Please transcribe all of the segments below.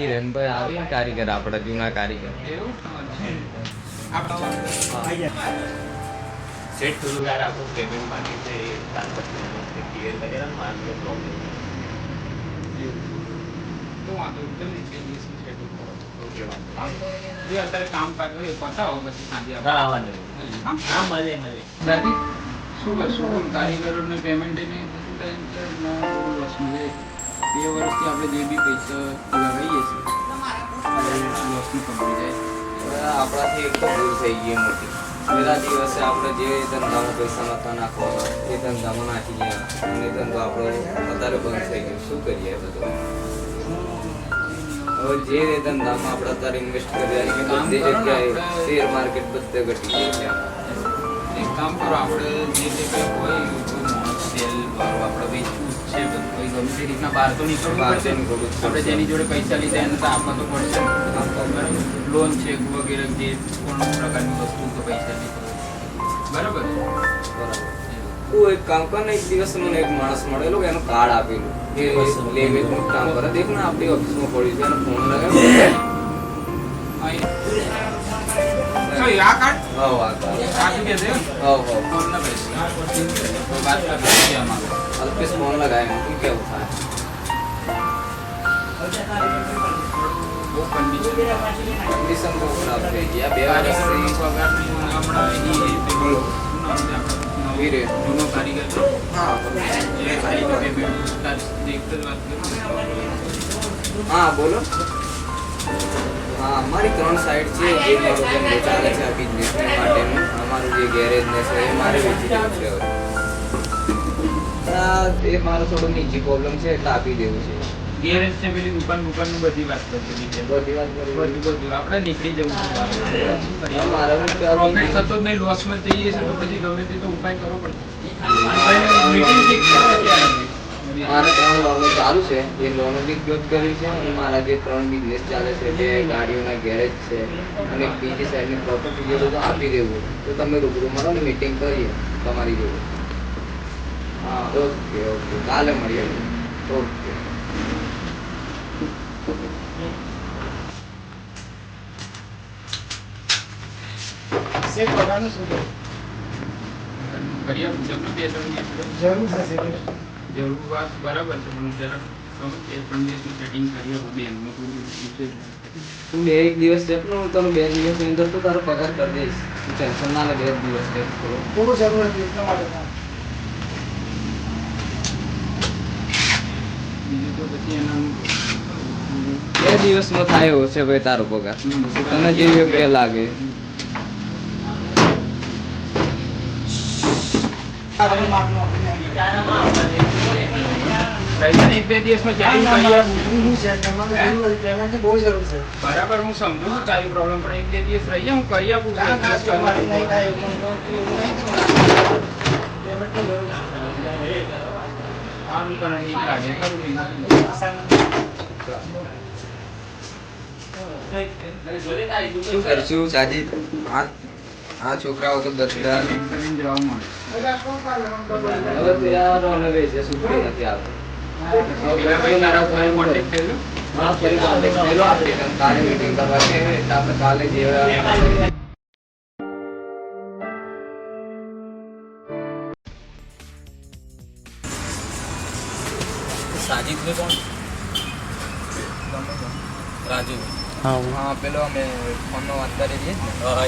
હિરેનભાઈ આવ્યા કારીગર, આપણા જૂના કારીગર. સેટ થોડું યાર આપણું પેમેન્ટ બાકી છે એ તાત્કાલિક ક્લિયર કરી મારે પ્રોબ્લેમ તો વાંધો જલ્દી છે ડીસી શેડ્યુલ કરો. ઓકે વાંધો જે અત્યારે કામ પાડો એ પતાવો પછી સાંજે આવવાનું. હા મળે દાદી શું કરશું કારીગરોને પેમેન્ટ નહીં લોસનું છે. 2 વર્ષથી આપણે જે બી પૈસા લગાવીએ છીએ લોસનું કંપની જાય. આપણાથી એક તો ભૂલ થઈ ગઈ મોટી. પેલા દિવસે આપણે જે ધંધામાં પૈસા નતા નાખવાના એ ધંધામાં નાખી ગયા અને એ ધંધો આપણો અત્યારે બંધ થઈ ગયો. શું કરીએ બધું? હવે જે ધંધામાં આપણે અત્યારે ઇન્વેસ્ટ કર્યા કે બધી જગ્યાએ શેર માર્કેટ બધે ઘટી ગઈ છે. એક કામ કરો, આપણે જે કંઈ હોય સેલ વાળું આપણે વેચવું છે બધું કોઈ ગમે તે રીતના બહાર તો નીકળવું પડશે. આપણે જેની જોડે પૈસા લીધા એને તો આપવા તો પડશે. બરાબર, લોન છે વગેરે જે કોઈ પ્રકારની વસ્તુ તો પૈસા લીધો બરાબર. તું એક કામ કર ને, એક દિવસ મને એક માણસ મળેલો એનું કાર્ડ આપેલું એ લેવેજનું કામ કરે. દેખ ને આપણી ઓફિસમાં પડ્યું છે, એનો ફોન લગાવ્યો. આ કાર્ડ હા આ કાર્ડ આપી દે દે. હા ફોન ના પૈસા કોઈ વાત કરતી આમાં અલ્પેશ ફોન લગાવ્યો. શું કેવું થાય? બહુ કન્ડિશન બહુ ખરાબ થઈ ગયા. 2 વર્ષથી વીરે જૂનો કારીગર છે. હા એ ખાલી તો પેમેન્ટ એક જ વાત કરું. હા બોલો. હા અમારી 3 સાઈડ છે જે મારો ધંધો ચાલે છે આ બિઝનેસ માટેનું. અમારું જે ગેરેજ ને છે એ મારે વેચી દેવું છે હવે. એ મારો થોડો નીચી પ્રોબ્લેમ છે એટલે આપી દેવું છે. ગેરેજ છે પેલી દુકાનનું બધી વાત કરી છે. બધી વાત કરી. બધું આપણે નીકળી જવું છે. મારે પ્રોફિટ થતો જ નહીં, લોસમાં જઈએ છે તો પછી ગમે તે તો ઉપાય કરવો પડશે. મારે 3 લોનો ચાલુ છે. એ લોનો બી ક્લોઝ કરી છે અને મારા જે 3 બિઝનેસ ચાલે છે, 2 ગાડીઓના ગેરેજ છે અને બીજી સાઈડની પ્રોપર્ટી જે બધું આપી દેવું. તો તમે રૂબરૂ મળો ને મીટિંગ કરીએ તમારી જોડે. હા ઓકે ઓકે કાલે મળીએ. ઓકે સેટ કરવાનું શું કરી આપું તમને 2-3 દિવસ જરૂર થશે જરૂર વાત બરાબર છે પણ જરાક 2-3 દિવસનું સેટિંગ કરી આપું. બેંકનું કોઈ ઇસ્યુ છે. તું એક દિવસ જેટલું હું તને 2 દિવસની અંદર તો તારો પગાર કરી દઈશ. તું ટેન્શન ના લે. 2 દિવસ થોડું જરૂર હતી એટલા માટે. બીજું તો પછી એના 2 દિવસમાં થાય એવો છે ભાઈ તારો પગાર. તને જે યોગ્ય લાગે. પૈસા 1-2 દિવસમાં સેટિંગ કરી આપું. બહુ જરૂર છે. બરાબર હું સમજુ છું તારી પ્રોબ્લેમ પણ 1-2 દિવસ રહીએ હું કરી આપું. શું કરશું સાજી? આ છોકરાઓ તો દસડા હવે તો યાર ઓને વેચે સુખી નથી આવતો. હા ફરી કોન્ટેક્ટ કર્યો આપણે કાલે મીટિંગ કરવા છે એટલે આપણે કાલે જેવા સાજીદ ને કોણ? રાજુ. હા પેલો અમે ફોનમાં વાત કરી છીએ ને. હા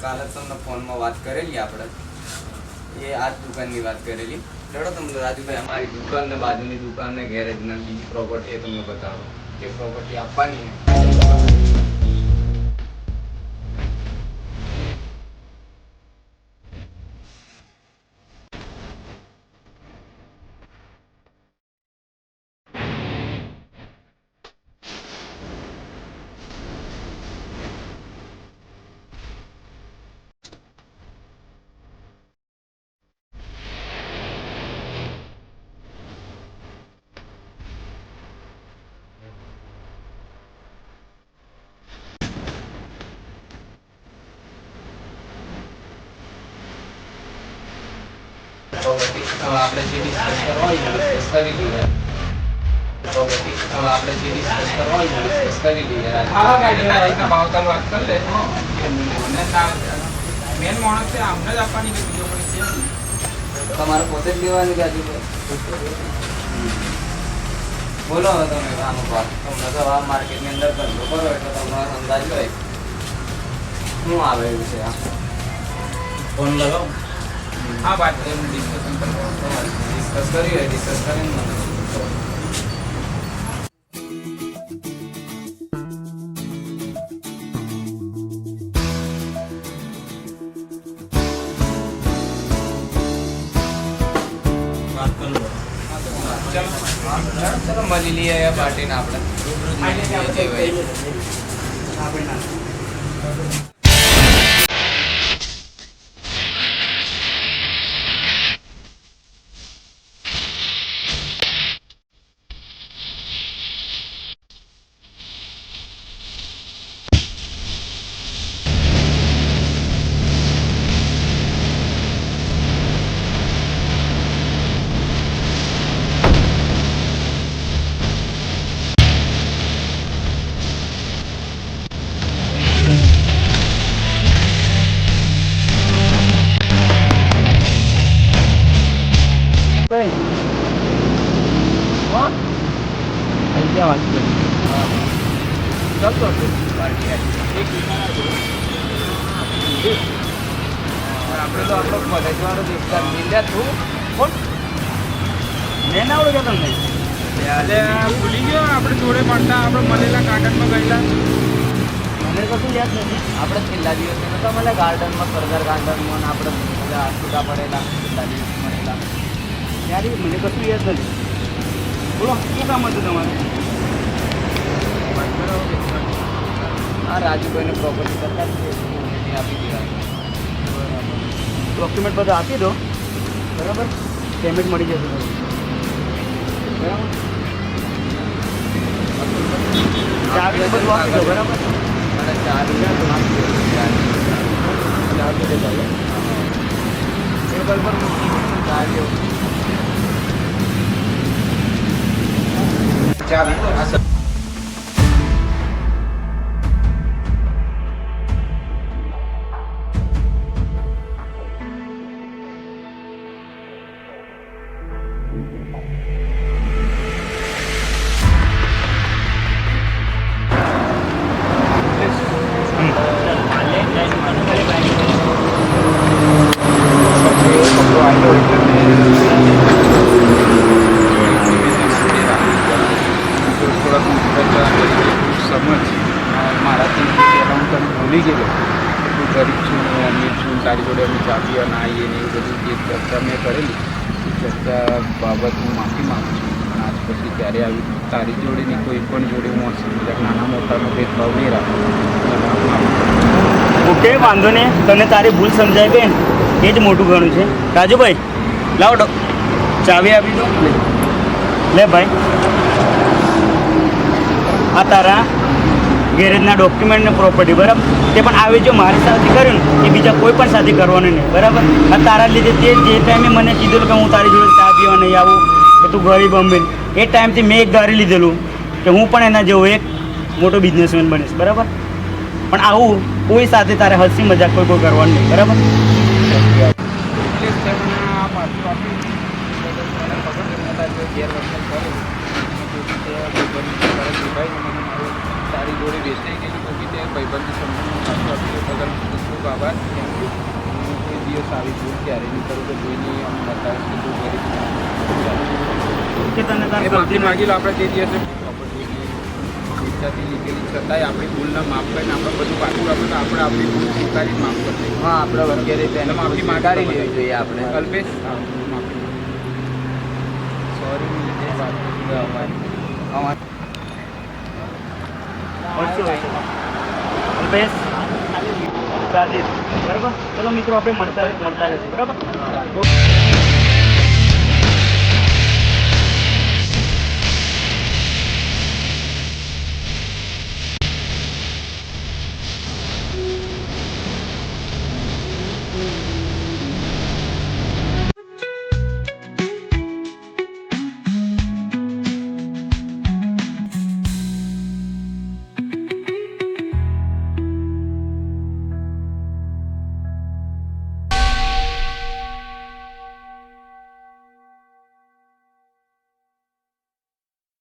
કાલે તમને ફોનમાં વાત કરેલી આપણે એ આ જ દુકાનની વાત કરેલી. ચલો તમને રાજુભાઈ અમારી દુકાન ને બાજુની દુકાન ને ગેરેજ ને બીજી પ્રોપર્ટી એ તમને બતાવો. એ પ્રોપર્ટી આપવાની હવે આપણે જે ડિસ્કસ કરવા હોય એ ડિસ્કસ કરી લઈએ. તો પછી હવે આપણે જે ડિસ્કસ કરવા હોય એ ડિસ્કસ કરી લઈએ. ગાડી તારીખના ભાવ તાલ વાત કરી લે. મેન માણસ છે આમને જ આપવાની કે બીજો કોઈ છે નહીં. તમારે પોતે જ લેવાની ગાડી છે. બોલો હવે તમે આનો ભાવ. તમને તો આ માર્કેટની અંદર ધંધો કરો એટલે તમને અંદાજ હોય શું આવે એવું છે આ. ફોન લગાવો. આ વાત એનું ડિસ્કશન કરવાનું. ડિસ્કસ કરી હોય ડિસ્કસ કરીને મને વાત કરી લો. ચલો મળી લઈએ પાર્ટીને આપણે. આપણે તો આપણો કોલેજવાળો વિસ્તાર મિલ્યા તું કોણ મેં ના ઓળખ્યા તમને એટલે ભૂલી ગયો આપણે જોડે મળતા આપણે મળેલા ગાર્ડનમાં ગયેલા. મને કશું યાદ નથી. આપણે છેલ્લા દિવસે નતા મળ્યા ગાર્ડનમાં સરદાર ગાર્ડનમાં ને આપણે બધા છૂટા પડેલા છેલ્લા દિવસે મળેલા. ત્યારે મને કશું યાદ નથી. બોલો શું કામ હતું તમારે? આ રાજુભાઈને પ્રોપર્ટી કરતા જ છે આપી દેવાની. ડોક્યુમેન્ટ બધા આપી દો બરાબર. પેમેન્ટ મળી જશે તમને. બરાબર. ચાવી બધું આપી દો બરાબર. મને 4,000 આપી દો. 4,000 ટેબલ પર મૂકી ચાલ્યો. ચાવી આ મારાથી પહેલાં હું તને ભૂલી ગયેલો. હું ગરીબ છું, હું અમીર છું, તારી જોડે અમે ચાવીએ અને આવીએ ને એવું બધું જે ચર્ચા મેં કરેલી એ ચર્ચા બાબત હું માફી માગું છું. પણ આજ પછી ત્યારે આવી તારી જોડેની કોઈ પણ જોડે હું હસી મજાક નાના મોટાનો ભેદભાવ નહીં રાખું. ઓકે વાંધો નહીં. તને તારી ભૂલ સમજાય બેન એ જ મોટું ઘણું છે. રાજુભાઈ લાવો ચાવી આપી દો. લે ભાઈ આ તારા ગેરેજના ડોક્યુમેન્ટ ને પ્રોપર્ટી બરાબર. તે પણ આવે જો મારી સાથે કર્યું ને એ બીજા કોઈ પણ સાથે કરવાનું નહીં બરાબર. આ તારા લીધે તે જે ટાઈમે મને કીધેલું કે હું તારી જોડે ચા પીવા નહીં આવું કે તું ગરીબ અમીર એ ટાઈમથી મેં એક ધારી લીધેલું કે હું પણ એના જેવો એક મોટો બિઝનેસમેન બનીશ બરાબર. પણ આવું કોઈ સાથે તારે હસી મજાક કોઈ કરવાનું નહીં બરાબર. તારી જોડે વેચાઈ ગયેલી પછી તે ભાઈબંધની સંબંધમાં વગર ખૂબ આભાર. હું કોઈ દિવસ આવી ભૂલ ક્યારે નહીં કરું કે કોઈની આમ બતાવે કે તું ગરીબ કે તને એ તારે માફી માગી લો. આપણે તે દિવસે ઈચ્છાથી લીધેલી છતાંય આપણી ભૂલના માફ કરીને આપણે બધું પાછું આપણે આપણે આપણી ભૂલ સ્વીકારી માફ કરી દઈએ. હા આપણે વગેરે તેને માફી સ્વીકારી માગી લેવી જોઈએ આપણે. અલ્પેશ માફી સોરી વાત અલ્પેશ સાજીદ બરાબર. ચલો મિત્રો આપણે મળતા રહેશું બરાબર.